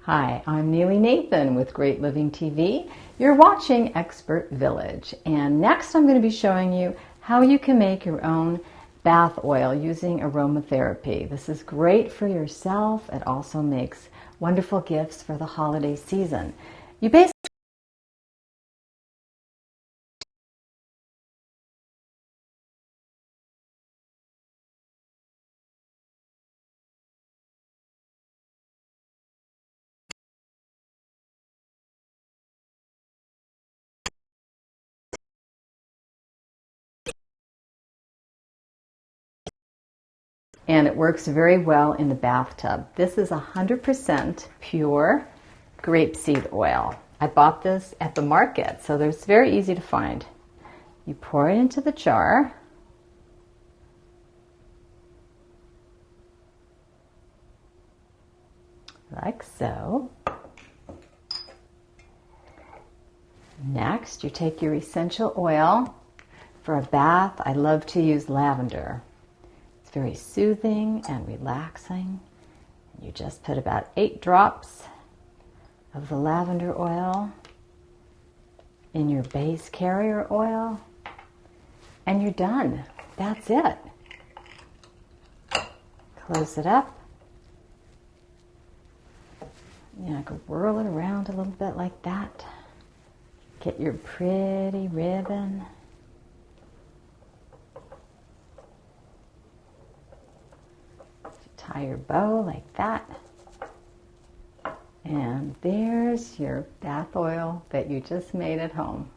Hi, I'm Neely Nathan with Great Living TV. You're watching Expert Village, and next I'm going to be showing you how you can make your own bath oil using aromatherapy. This is great for yourself. It also makes wonderful gifts for the holiday season. You basically and it works very well in the bathtub. This is 100% pure grapeseed oil. I bought this at the market, so it's very easy to find. You pour it into the jar. Like so. Next, you take your essential oil. For a bath, I love to use lavender. It's very soothing and relaxing. You just put about 8 drops of the lavender oil in your base carrier oil, and you're done. That's it. Close it up. I can whirl it around a little bit like that. Get your pretty ribbon. Tie your bow like that. And there's your bath oil that you just made at home.